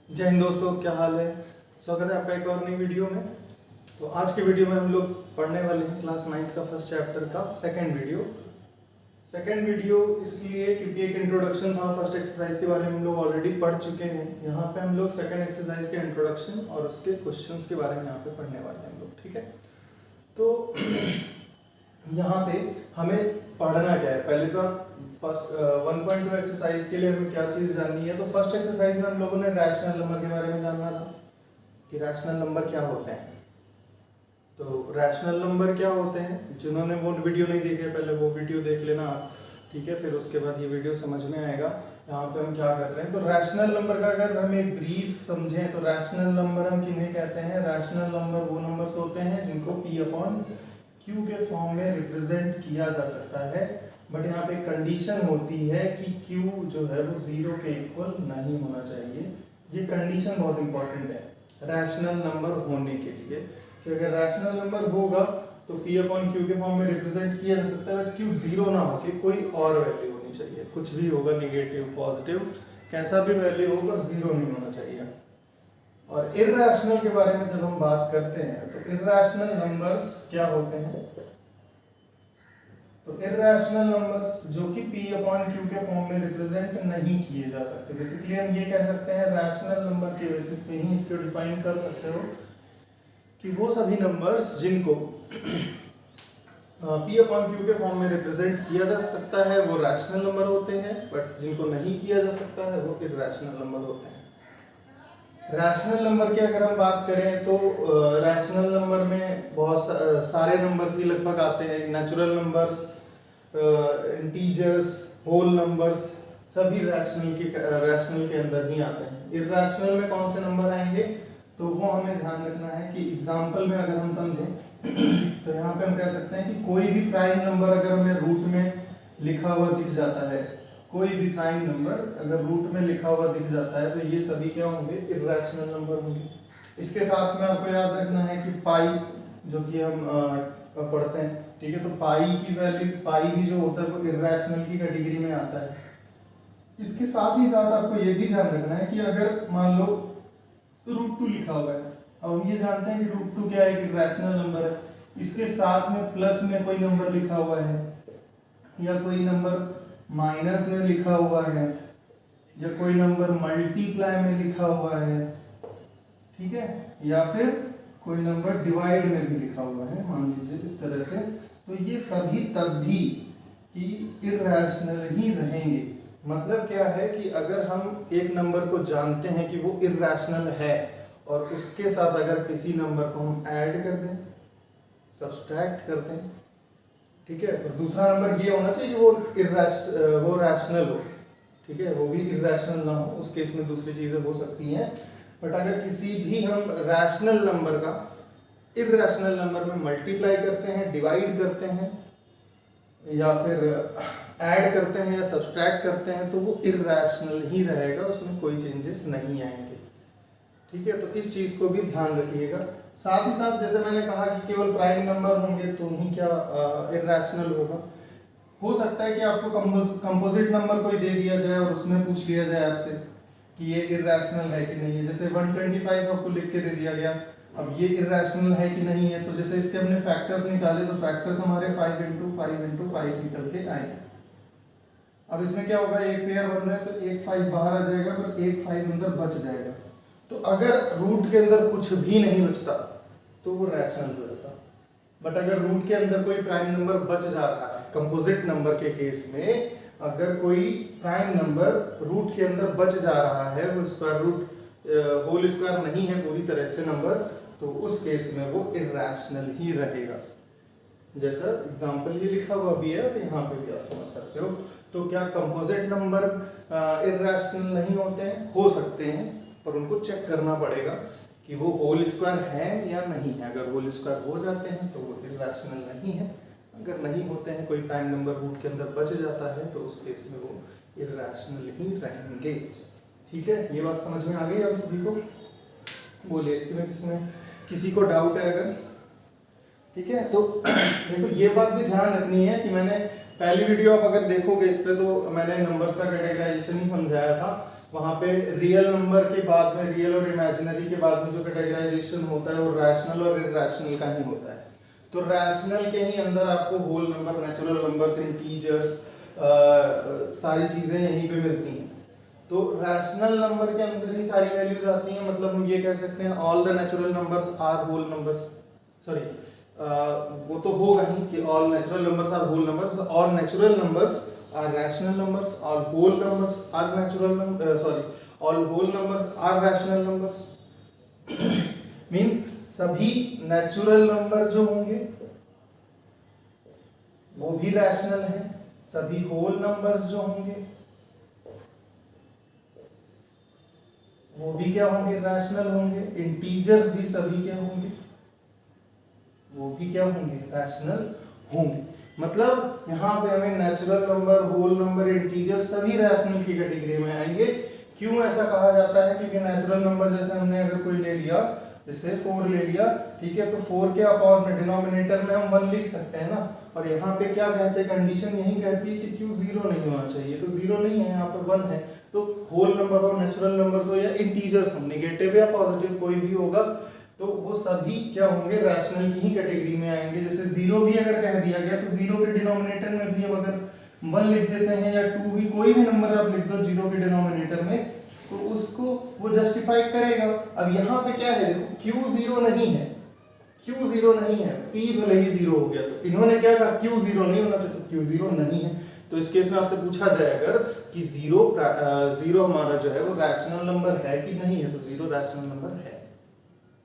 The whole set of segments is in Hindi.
जय हिंद दोस्तों, क्या हाल है। स्वागत है आपका एक और नई वीडियो में। तो आज के वीडियो में हम लोग पढ़ने वाले हैं क्लास 9th का फर्स्ट चैप्टर का सेकंड वीडियो इसलिए क्योंकि एक इंट्रोडक्शन था। फर्स्ट एक्सरसाइज के बारे में हम लोग ऑलरेडी पढ़ चुके हैं। यहाँ पे हम लोग सेकंड एक्सरसाइज के इंट्रोडक्शन और उसके क्वेश्चंस के बारे में यहाँ पे पढ़ने वाले हैं हम लोग, ठीक है। तो यहाँ पे हमें पढ़ना क्या है, पहले बात फर्स्ट 1.2 एक्सरसाइज के लिए हमें क्या चीज़ जाननी है। तो फर्स्ट एक्सरसाइज में हम लोगों ने रैशनल नंबर के बारे में जानना था कि रैशनल नंबर क्या होते हैं। तो रैशनल नंबर क्या होते हैं, जिन्होंने वो वीडियो नहीं देखे पहले वो वीडियो देख लेना आप, ठीक है। फिर उसके बाद ये वीडियो समझ में आएगा यहाँ पे हम क्या कर रहे हैं। तो रैशनल नंबर का अगर हम एक ब्रीफ समझें तो रैशनल नंबर हम किन्हें कहते हैं। रैशनल नंबर वो नंबर्स होते हैं जिनको P/Q के फॉर्म में रिप्रेजेंट किया जा सकता है, बट यहाँ पे कंडीशन होती है कि Q जो है वो 0 के इक्वल नहीं होना चाहिए। ये कंडीशन बहुत इंपॉर्टेंट है रैशनल नंबर होने के लिए कि अगर रैशनल नंबर होगा तो P/Q के फॉर्म में रिप्रेजेंट किया जा सकता है, बट Q 0 ना होके कोई और वैल्यू होनी चाहिए। कुछ भी होगा, नेगेटिव पॉजिटिव कैसा भी वैल्यू होगा, 0 नहीं होना चाहिए। और इर्रेशनल के बारे में जब हम बात करते हैं तो इर्रेशनल नंबर्स क्या होते हैं। तो इर्रेशनल नंबर्स जो कि P/Q के फॉर्म में रिप्रेजेंट नहीं किए जा सकते। बेसिकली हम ये कह सकते हैं रैशनल नंबर के बेसिस पे ही इसको डिफाइन कर सकते हो कि वो सभी नंबर्स जिनको P/Q के फॉर्म में रिप्रेजेंट किया जा सकता है वो रैशनल नंबर होते हैं, बट जिनको नहीं किया जा सकता है वो इर्रेशनल नंबर होते हैं। रैशनल नंबर की अगर हम बात करें तो रैशनल नंबर में बहुत सारे नंबर्स ही लगभग आते हैं। Natural numbers, integers, whole numbers सभी रैशनल के अंदर ही आते हैं। इर्रेशनल में कौन से नंबर आएंगे तो वो हमें ध्यान रखना है कि एग्जांपल में अगर हम समझें तो यहाँ पे हम कह सकते हैं कि कोई भी प्राइम नंबर अगर हमें रूट में लिखा हुआ दिख जाता है, कोई भी प्राइम नंबर अगर रूट में लिखा हुआ दिख जाता है तो ये सभी क्या होंगे, इर्रेशनल नंबर होंगे। इसके साथ में आपको याद रखना है कि पाई जो कि हम पढ़ते हैं, ठीक है। तो पाई की वैल्यू, पाई भी जो होता है वो इर्रेशनल की कैटेगरी में आता है। इसके साथ ही साथ आपको ये भी ध्यान रखना है कि अगर मान लो √2 लिखा हुआ है, अब हम ये जानते हैं कि √2 क्या है, एक इर्रेशनल नंबर है। इसके साथ में प्लस में कोई नंबर लिखा हुआ है या कोई नंबर माइनस में लिखा हुआ है या कोई नंबर मल्टीप्लाई में लिखा हुआ है, ठीक है, या फिर कोई नंबर डिवाइड में भी लिखा हुआ है, मान लीजिए इस तरह से, तो ये सभी तब भी कि इर्रेशनल ही रहेंगे। मतलब क्या है कि अगर हम एक नंबर को जानते हैं कि वो इर्रेशनल है और उसके साथ अगर किसी नंबर को हम ऐड कर दें, सब्सट्रैक्ट कर दें, ठीक है, तो दूसरा नंबर ये होना चाहिए कि वो रैशनल हो, ठीक है, वो भी इर्रेशनल ना हो, उस केस में दूसरी चीजें हो सकती हैं। बट अगर किसी भी हम रैशनल नंबर का इर्रेशनल नंबर में मल्टीप्लाई करते हैं, डिवाइड करते हैं या फिर ऐड करते हैं या सब्सट्रैक्ट करते हैं तो वो इर्रेशनल ही रहेगा, उसमें कोई चेंजेस नहीं आएंगे, ठीक है। तो इस चीज को भी ध्यान रखिएगा। साथ ही साथ जैसे मैंने कहा कि केवल प्राइम नंबर होंगे तो ही क्या इर्रेशनल होगा। हो सकता है कि आपको कंपोजिट नंबर कोई दे दिया जाए और उसमें पूछ लिया जाए आपसे कि ये इर्रेशनल है कि नहीं है। जैसे 125 आपको लिख के दे दिया गया, अब ये इर्रेशनल है कि नहीं है, तो जैसे इसके हमने फैक्टर्स निकाले तो फैक्टर्स हमारे 5 × 5 × 5 निकल के आए। अब इसमें क्या होगा, एक पेयर बन रहा है तो एक 5 बाहर आ जाएगा और एक 5 अंदर बच जाएगा। तो अगर रूट के अंदर कुछ भी नहीं बचता तो वो रैशनल हो जाता। बट अगर रूट के अंदर कोई प्राइम नंबर बच जा रहा है, कंपोजिट नंबर के केस में अगर कोई प्राइम नंबर रूट के अंदर बच जा रहा है, वो स्क्वायर रूट होल स्क्वायर नहीं है पूरी तरह से नंबर, तो उस केस में वो इर्रेशनल ही रहेगा। जैसा एग्जांपल ये लिखा हुआ भी है और यहाँ पे भी आप समझ सकते हो। तो क्या कंपोजिट नंबर इर्रेशनल नहीं होते हैं? हो सकते हैं, पर उनको चेक करना पड़ेगा कि वो होल स्क्वायर है या नहीं है। अगर होल स्क्वायर हो जाते हैं तो वो इर्रेशनल नहीं है, अगर नहीं होते हैं, कोई प्राइम नंबर रूट के अंदर बच जाता है तो उस केस में वो इर्रेशनल ही रहेंगे, ठीक है। ये बात समझ में आ गई आप सभी को? बोलिए इसमें किसी को डाउट है अगर, ठीक है। तो देखो ये बात भी ध्यान रखनी है कि मैंने पहली वीडियो आप अगर देखोगे इस पे तो मैंने नंबर्स का कैटेगराइजेशन ही समझाया था वहां पे रियल नंबर के बाद में, रियल और इमेजिनरी के बाद में जो कैटेगराइजेशन होता है वो रैशनल और इरैशनल का ही होता है। तो रैशनल के ही अंदर आपको whole number, natural numbers, integers, सारी चीजें यहीं पे मिलती हैं। तो रैशनल नंबर के अंदर ही सारी वैल्यूज आती हैं, मतलब हम ये कह सकते हैं all the natural numbers are whole numbers, sorry वो तो होगा ही कि all natural numbers are whole numbers, all natural numbers are rational numbers, all whole numbers are natural number, sorry all whole numbers are rational numbers. Means सभी नेचुरल नंबर जो होंगे वो भी रैशनल है, सभी होल नंबर्स जो होंगे वो भी क्या होंगे, रैशनल होंगे, इंटीजर्स भी सभी क्या होंगे, वो भी क्या होंगे, रैशनल होंगे। मतलब यहाँ पे हमें natural number, whole number, integer सभी रैशनल की कैटेगरी में आएंगे। क्यों ऐसा कहा जाता है? क्योंकि नेचुरल नंबर जैसे हमने अगर कोई ले लिया, जैसे 4 ले लिया, ठीक है, तो 4 के अपॉन में डिनोमिनेटर में हम 1 लिख सकते हैं ना, और यहाँ पे क्या कहते हैं, कंडीशन यही कहती है कि क्यों 0 नहीं होना चाहिए, तो 0 नहीं है, यहाँ पे 1 है। तो होल नंबर हो, नेचुरल नंबर हो या इंटीजर्स हो, नेगेटिव या पॉजिटिव कोई भी होगा, तो वो सभी क्या होंगे, रैशनल की ही कैटेगरी में आएंगे। जैसे 0 भी अगर कह दिया गया तो 0 के डिनोमिनेटर में भी हम अगर 1 लिख देते हैं या 2 भी, कोई भी नंबर आप लिख दो 0 के डिनोमिनेटर में, तो उसको वो जस्टिफाई करेगा। अब यहाँ पे क्या है, क्यू 0 नहीं है, क्यू 0 नहीं है, p भले ही 0 हो गया, तो इन्होंने क्या कहा, क्यू 0 नहीं होना चाहिए, क्यू 0 नहीं है। तो इस केस में आपसे पूछा जाए अगर कि 0 हमारा जो है वो रैशनल नंबर है कि नहीं है, तो 0 रैशनल नंबर है।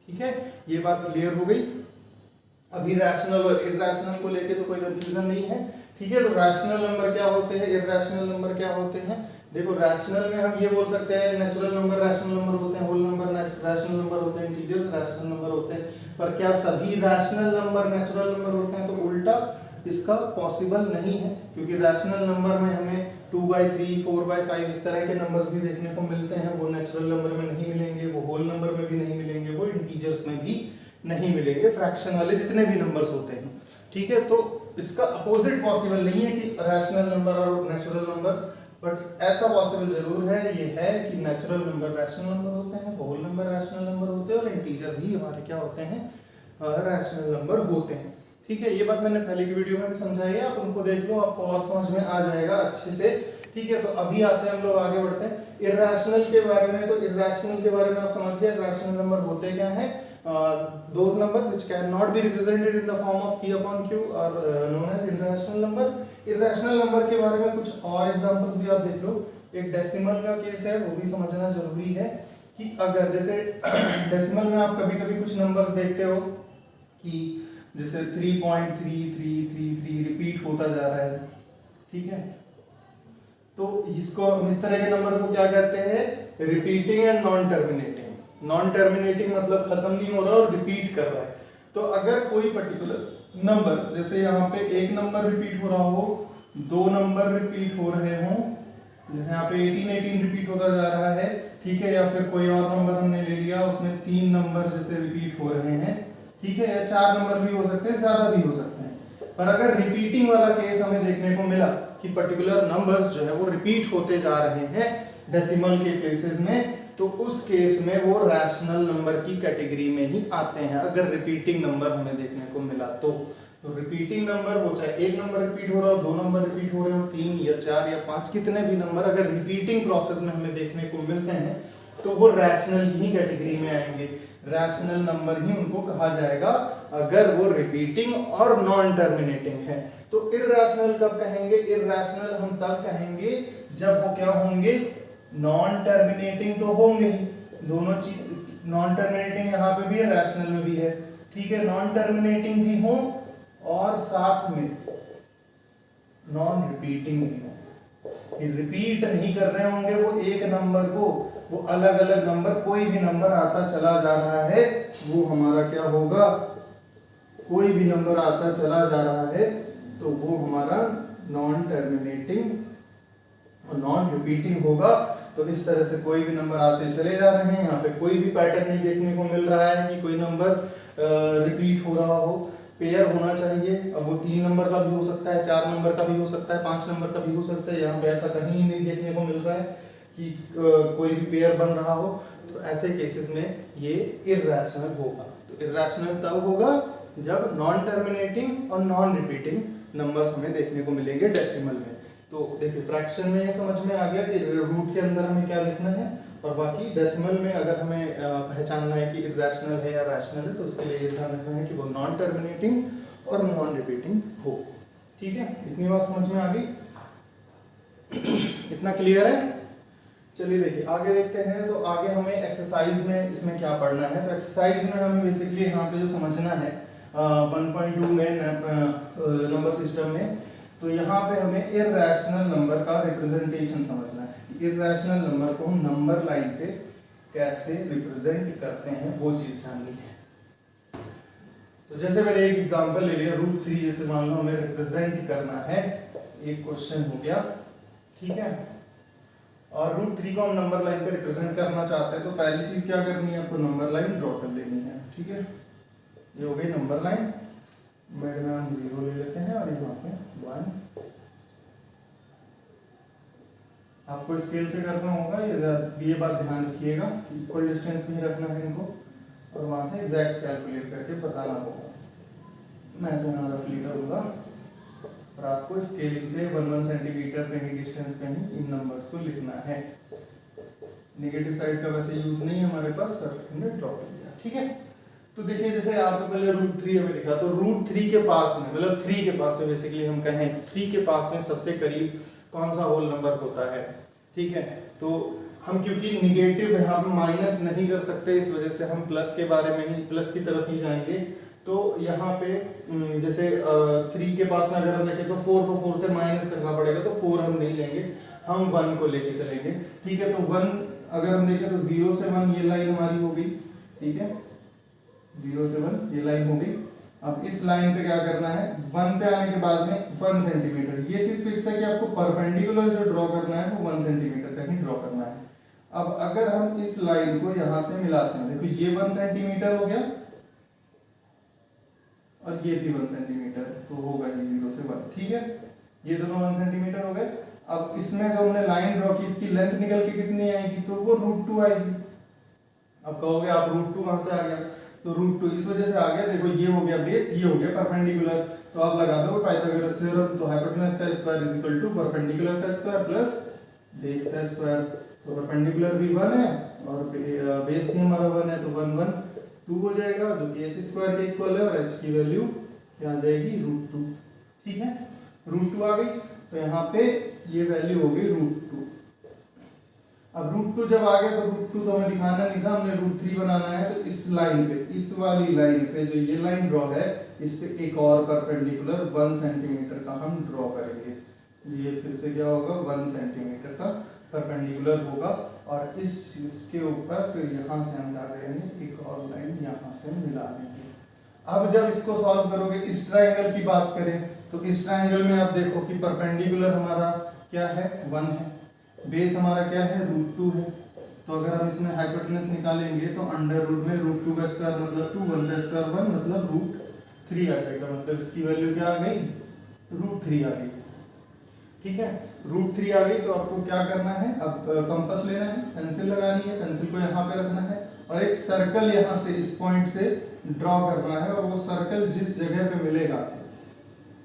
ठीक है, ये बात क्लियर हो गई। अभी रैशनल और इरैशनल को लेके तो कोई कंफ्यूजन नहीं है। ठीक है, तो रैशनल नंबर क्या होते हैं, इरैशनल नंबर क्या होते हैं। देखो रैशनल में हम ये बोल सकते हैं नेचुरल नंबर रैशनल नंबर होते हैं, होल नंबर रैशनल नंबर होते हैं, इंटीजर्स रैशनल नंबर होते हैं। पर क्या सभी रैशनल नंबर नेचुरल नंबर होते हैं? तो उल्टा इसका पॉसिबल नहीं है, क्योंकि रैशनल नंबर में हमें 2/3, 4/5 इस तरह के नंबर्स भी देखने को मिलते हैं। वो नेचुरल नंबर में नहीं मिलेंगे, वो होल नंबर में भी नहीं मिलेंगे, वो इंटीजर्स में भी नहीं मिलेंगे, फ्रैक्शन वाले जितने भी नंबर्स होते हैं। ठीक है, तो इसका अपोजिट पॉसिबल नहीं है कि रैशनल नंबर और नेचुरल नंबर, बट ऐसा पॉसिबल जरूर है, ये है कि नेचुरल नंबर रैशनल नंबर होते हैं, होल नंबर रैशनल नंबर होते हैं, और इंटीजर भी हमारे क्या होते हैं, रैशनल नंबर होते हैं। ठीक है, ये बात मैंने पहले की वीडियो में भी समझाई है, आप उनको देख लो, आपको और समझ में आ जाएगा अच्छे से। ठीक है, तो अभी आते हैं हम लोग आगे बढ़ते हैं इरैशनल के बारे में। तो इरैशनल के बारे में आप समझ गए, इरैशनल नंबर होते क्या हैं, those numbers which cannot be represented in the form of p upon q are known as irrational number। irrational number के बारे में कुछ और एग्जांपल्स भी आप देख लो। एक डेसिमल का केस है, वो भी समझना जरूरी है कि अगर जैसे डेसिमल में आप कभी कभी कुछ नंबर्स देखते हो कि जैसे 3.3333 रिपीट होता जा रहा है। ठीक है, तो इसको हम इस तरह के नंबर को क्या कहते हैं, repeating and non terminating. Non terminating मतलब खत्म नहीं हो रहा और रिपीट कर रहा है। तो अगर कोई पर्टिकुलर नंबर, जैसे यहाँ पे एक नंबर रिपीट हो रहा हो, 2 नंबर रिपीट हो रहे हो, जैसे यहाँ पे 18 रिपीट होता जा रहा है, ठीक है, या फिर कोई और नंबर हमने ले लिया, उसमें 3 नंबर जैसे रिपीट हो रहे हैं, ठीक है, या 4 नंबर भी हो सकते हैं, ज्यादा भी हो सकते हैं। पर अगर रिपीटिंग वाला केस हमें देखने को मिला कि पर्टिकुलर नंबर्स जो है वो रिपीट होते जा रहे हैं डेसिमल के प्लेसेस में, तो उस केस में वो रैशनल नंबर की कैटेगरी में ही आते हैं। अगर रिपीटिंग नंबर हमें देखने को मिला तो रिपीटिंग नंबर वो चाहे एक नंबर रिपीट हो रहा हो, 2 नंबर रिपीट हो रहे हो, 3 या 4 या 5 कितने भी नंबर अगर रिपीटिंग प्रोसेस में हमें देखने को मिलते हैं तो वो रैशनल ही कैटेगरी में आएंगे। रैशनल नंबर ही उनको कहा जाएगा अगर वो रिपीटिंग और नॉन टर्मिनेटिंग है। तो इरैशनल कब कहेंगे, इरैशनल हम तब कहेंगे जब वो क्या होंगे, नॉन टर्मिनेटिंग तो होंगे ही, दोनों चीज नॉन टर्मिनेटिंग यहाँ पे भी है, रैशनल में भी है। ठीक है, नॉन टर्मिनेटिंग भी हो और साथ में नॉन रिपीटिंग भी हो, रिपीट नहीं कर रहे होंगे वो एक नंबर को, वो अलग अलग नंबर, कोई भी नंबर आता चला जा रहा है, वो हमारा क्या होगा, कोई भी नंबर आता चला जा रहा है तो वो हमारा नॉन टर्मिनेटिंग और नॉन रिपीटिंग होगा। तो इस तरह से कोई भी नंबर आते चले जा रहे हैं, यहाँ पे कोई भी पैटर्न नहीं देखने को मिल रहा है कि कोई नंबर रिपीट हो रहा हो, पेयर होना चाहिए। अब वो 3 नंबर का भी हो सकता है, 4 नंबर का भी हो सकता है, 5 नंबर का भी हो सकता है, यहाँ पे ऐसा कहीं नहीं देखने को मिल रहा है। कि कोई भी पेयर बन रहा हो, तो ऐसे केसेस में ये इर्रेशनल होगा। तो इर्रेशनल तब होगा जब नॉन टर्मिनेटिंग और नॉन रिपीटिंग नंबर्स हमें देखने को मिलेंगे डेसिमल में। तो देखिए फ्रैक्शन में ये समझ में आ गया कि रूट के अंदर हमें क्या लिखना है, और बाकी डेसिमल में अगर हमें पहचानना है कि इर्रेशनल है या रैशनल है, तो उसके लिए ये ध्यान रखना है कि वो नॉन टर्मिनेटिंग और नॉन रिपीटिंग हो। ठीक है, इतनी बात समझ में आ गई? इतना क्लियर है? चलिए देखिए आगे देखते हैं। तो आगे हमें एक्सरसाइज में इसमें क्या पढ़ना है। तो एक्सरसाइज में हमें बेसिकली यहाँ पे जो समझना है 1.2 में नंबर सिस्टम में, तो यहाँ पे हमें इर्रेशनल नंबर का रिप्रेजेंटेशन समझना है। इर्रेशनल नंबर को हम नंबर लाइन पे कैसे रिप्रेजेंट करते हैं वो चीज जाननी है। तो जैसे मैंने एक एग्जांपल ले लिया √3, जैसे मान लो हमें रिप्रेजेंट करना है, एक क्वेश्चन हो गया, ठीक है। और √3 को हम नंबर लाइन पे रिप्रेजेंट करना चाहते हैं, तो पहली चीज क्या करनी है, आपको नंबर लाइन ड्रॉ कर लेनी है। ठीक है, ये हो गई नंबर लाइन, मिड में हम 0 ले लेते हैं और यहाँ पे 1। आपको स्केल से करना होगा, ये बात ध्यान रखिएगा कि इक्वल डिस्टेंस में ही रखना है इनको, और वहां से एग्जैक्ट कैलकुलेट करके बताना होगा। मैं तो यहाँ रफली करूँगा और आपको स्केलिंग से 1 सेंटीमीटर पे ही डिस्टेंस पे ही इन नंबर्स को लिखना है। नेगेटिव साइड का वैसे यूज नहीं है हमारे पास, पर हमने ड्रॉ कर दिया। ठीक है, तो देखिए जैसे आपको पहले √3 हमें दिखा, तो √3 के पास में, मतलब 3 के पास में बेसिकली हम कहें 3 के पास में सबसे करीब कौन सा होल नंबर होता है। ठीक है, तो हम क्योंकि निगेटिव यहाँ पे माइनस नहीं कर सकते, इस वजह से हम प्लस के बारे में ही, प्लस की तरफ ही जाएंगे। तो यहाँ पे जैसे 3 के पास में अगर हम देखें तो 4, तो 4 से माइनस करना पड़ेगा, तो 4 हम नहीं लेंगे, हम 1 को लेके चलेंगे। ठीक है, तो 1 अगर हम देखें तो 0 से 1 ये लाइन हमारी हो गई। ठीक है, 0 से 1 ये लाइन हो गई। अब इस लाइन पे क्या करना है, 1 पे आने के बाद में 1 सेंटीमीटर, ये चीज फिक्स है कि आपको परपेंडिकुलर जो ड्रॉ करना है वो 1 सेंटीमीटर तक ही ड्रॉ करना है। अब अगर हम इस लाइन को यहाँ से मिलाते हैं, देखो ये 1 सेंटीमीटर हो गया और ये भी 1 सेंटीमीटर, तो होगा ही 0 से 1। ठीक है, ये दोनों 1 सेंटीमीटर हो गए। अब इसमें जो हमने लाइन ड्रॉ की, इसकी लेंथ निकल के कितनी आएगी, तो वो √2 आएगी। अब कहोगे आप √2 कहां से आ गया, तो √2 इस वजह से आ गया, देखो ये हो गया बेस, ये हो गया परपेंडिकुलर, तो आप लगा दो पाइथागोरस थ्योरम, तो हाइपोटेनस का square is equal to perpendicular का स्क्वायर प्लस बेस का स्क्वायर। तो परपेंडिकुलर भी 1 है और बेस भी हमारा 1 है, तो 1 1 2 हो जाएगा, जो कि h स्क्वायर के इक्वल है, और h की वैल्यू क्या आ जाएगी, √2। ठीक है, √2 आ गई, तो यहाँ पे ये वैल्यू हो गई √2। अब √2 जब आ गया, तो √2 तो हमें दिखाना नहीं था, हमने √3 बनाना है। तो इस लाइन पे, इस वाली लाइन पे जो ये लाइन ड्रॉ है, इस पे एक और परपेंडिकुलर 1 सेंटीमीटर का हम ड्रॉ करेंगे। ये फिर से क्या होगा, 1 सेंटीमीटर का परपेंडिकुलर होगा, और इस चीज के ऊपर फिर यहाँ से हम क्या करेंगे, एक और लाइन यहाँ से मिला देंगे। अब जब इसको सॉल्व करोगे, इस ट्रायंगल की बात करें, तो इस ट्रायंगल में आप देखो कि परपेंडिकुलर हमारा क्या है, 1 है, बेस हमारा क्या है, √2 है। तो अगर हम इसमें हाइपोटेनस निकालेंगे, तो अंडर रूट में √2 का स्क्वायर मतलब 2, 1 का स्क्वायर 1 मतलब √3 आ जाएगा, मतलब इसकी वैल्यू क्या आ गई, √3 आ गई। ठीक है, √3 आ गई, तो आपको क्या करना है, अब कंपास लेना है, पेंसिल लगानी है, पेंसिल को यहाँ पे रखना है, और एक सर्कल यहाँ से इस पॉइंट से ड्रॉ करना है। और वो सर्कल जिस जगह पे मिलेगा,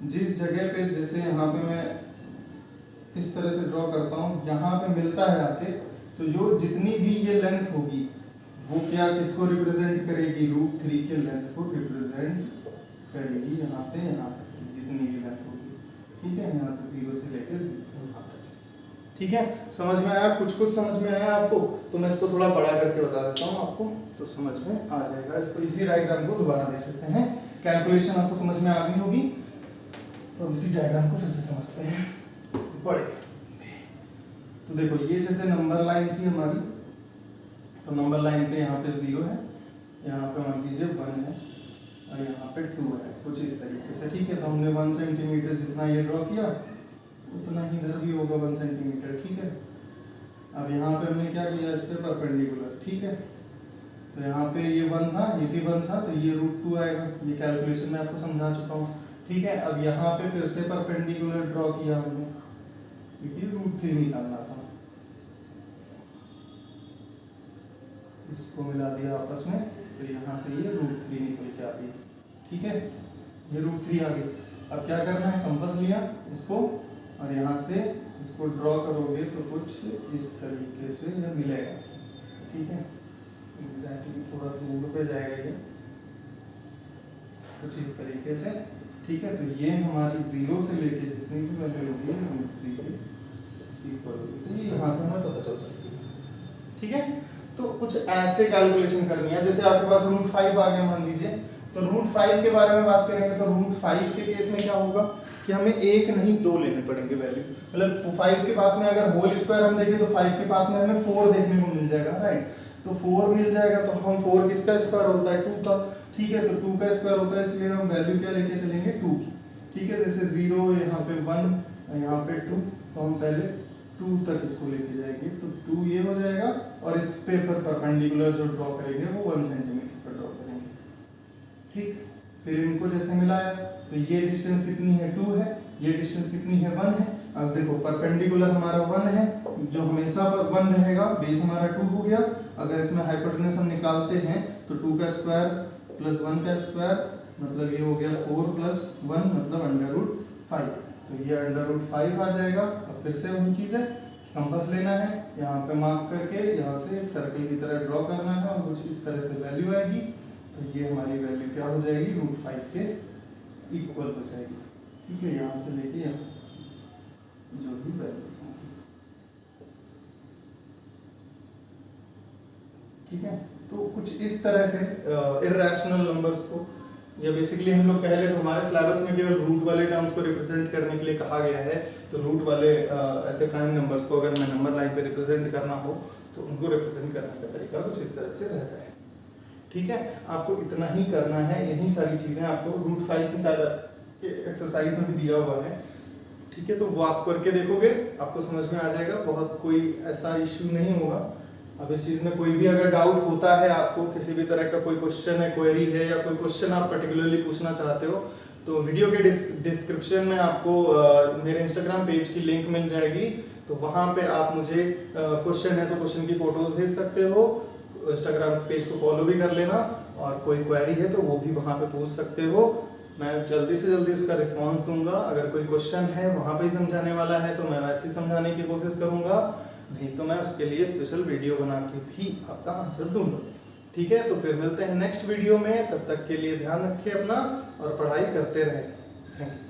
जिस जगह पे, जैसे यहाँ पे मैं इस तरह से ड्रॉ करता हूँ, यहाँ पे मिलता है आके, तो जो जितनी भी ये लेंथ होगी वो क्या किसको रिप्रेजेंट करेगी, √3 के लेंथ को रिप्रेजेंट करेगी, यहाँ से यहाँ तक की जितनी भी लेंथ होगी। ठीक है, यहाँ से 0 से लेकर यहाँ तक। ठीक है, समझ में आया, कुछ कुछ समझ में आया आपको, तो मैं इसको थोड़ा बड़ा करके बता देता हूँ आपको, तो समझ में आ जाएगा। इसको इसी डायग्राम को दोबारा देख सकते हैं, कैलकुलेशन आपको समझ में आ गई होगी, तो इसी डायग्राम को फिर से समझते हैं बड़े। तो देखो ये जैसे नंबर लाइन थी हमारी, तो नंबर लाइन पे यहाँ पे 0 है, यहाँ पे मान लीजिए 1 है, और यहाँ पे 2 है, कुछ इस तरीके से। ठीक है, तो हमने 1 सेंटीमीटर जितना ये ड्रॉ किया, उतना ही इधर भी होगा 1 सेंटीमीटर। ठीक है, अब यहाँ पे हमने क्या किया, इस पे परपेंडिकुलर। ठीक है, तो यहाँ पे ये 1 था, ये भी 1 था, तो ये √2 आएगा, ये कैलकुलेशन में आपको समझा चुका हूँ। ठीक है, अब यहाँ पे फिर से परपेंडिकुलर ड्रॉ किया हमने, क्योंकि √3 निकालना था। इसको मिला दिया आपस में, तो यहाँ से ये √3 निकल के आ गई। ठीक है, ये √3 आ गई। अब क्या करना है, कंपास लिया इसको और यहाँ से इसको ड्रॉ करोगे तो कुछ इस तरीके से ये मिलेगा। ठीक है, एग्जैक्टली थोड़ा दूर पे जाएगा ये, कुछ इस तरीके से। ठीक है, तो ये हमारी 0 से लेके जितनी भी वैल्यू होगी √3 के इक्वल होगी, तो ये यहाँ से हमें पता चल सकती है। ठीक है, तो कुछ ऐसे कैलकुलेशन करनी है। जैसे आपके पास √5 आ गया मान लीजिए, तो √5 के बारे में बात करेंगे तो √5 के केस में क्या होगा कि हमें एक नहीं दो लेने पड़ेंगे वैल्यू। मतलब 5 के पास में अगर होल स्क्वायर हम देखें तो 5 के पास में हमें 4 देखने को मिल जाएगा, राइट। तो 4 मिल जाएगा, तो हम 4 किसका स्क्वायर होता है, 2 का। ठीक है, तो 2 का स्क्वायर होता है, इसलिए हम वैल्यू क्या लेके चलेंगे, 2 की। ठीक है, जैसे 0, यहाँ पे 1, यहाँ पे 2, तो हम पहले 2 तक इसको लेके जाएंगे, तो 2 ये हो जाएगा और इस पे पर परपेंडिकुलर जो ड्रॉ करेंगे वो 1 सेंटीमीटर पर ड्रॉ करेंगे। ठीक, फिर इनको जैसे मिलाया तो ये डिस्टेंस कितनी है, 2 है, ये डिस्टेंस कितनी है, 1 है। अब देखो परपेंडिकुलर हमारा 1 है, जो हमेशा पर 1 रहेगा, बेस हमारा 2 हो गया। अगर इसमें हाइपोटेन्यूज हम निकालते हैं तो 2 का स्क्वायर प्लस 1 का स्क्वायर मतलब ये हो गया 4 प्लस 1 मतलब √5, तो ये √5 आ जाएगा। अब फिर से वही चीज़ है, कंपास लेना है, यहाँ पे मार्क करके यहाँ से एक सर्कल की तरह ड्रॉ करना है और कुछ इस तरह से वैल्यू आएगी, तो ये हमारी वैल्यू क्या हो जाएगी, √5 के इक्वल हो जाएगी। ठीक है, यहाँ से लेके यहाँ जो भी वैल्यू, ठीक है। तो कुछ इस तरह से इर्रेशनल नंबर्स को, या बेसिकली हम लोग कह ले तो हमारे सिलेबस में केवल रूट वाले टर्म्स को रिप्रेजेंट करने के लिए कहा गया है। तो रूट वाले ऐसे प्राइम नंबर्स को अगर मैं नंबर लाइन पे रिप्रेजेंट करना हो तो उनको रिप्रेजेंट करने का तरीका कुछ इस तरह से रहता है। ठीक है, आपको इतना ही करना है, यही सारी चीजें आपको √5 की शायद एक्सरसाइज में भी दिया हुआ है। ठीक है, तो वो आप करके देखोगे, आपको समझ में आ जाएगा, बहुत कोई ऐसा इश्यू नहीं होगा। अब इस चीज़ में कोई भी अगर डाउट होता है, आपको किसी भी तरह का कोई क्वेश्चन है, क्वेरी है, या कोई क्वेश्चन आप पर्टिकुलरली पूछना चाहते हो, तो वीडियो के डिस्क्रिप्शन में आपको मेरे इंस्टाग्राम पेज की लिंक मिल जाएगी। तो वहाँ पे आप मुझे क्वेश्चन है तो क्वेश्चन की फोटोज भेज सकते हो, इंस्टाग्राम पेज को फॉलो भी कर लेना, और कोई क्वेरी है तो वो भी वहाँ पे पूछ सकते हो। मैं जल्दी से जल्दी उसका रिस्पॉन्स दूंगा। अगर कोई क्वेश्चन है वहाँ पे ही समझाने वाला है तो मैं वैसे ही समझाने की कोशिश करूँगा, नहीं तो मैं उसके लिए स्पेशल वीडियो बना के भी आपका आंसर दूंगा। ठीक है, तो फिर मिलते हैं नेक्स्ट वीडियो में, तब तक के लिए ध्यान रखिए अपना और पढ़ाई करते रहें। Thank you.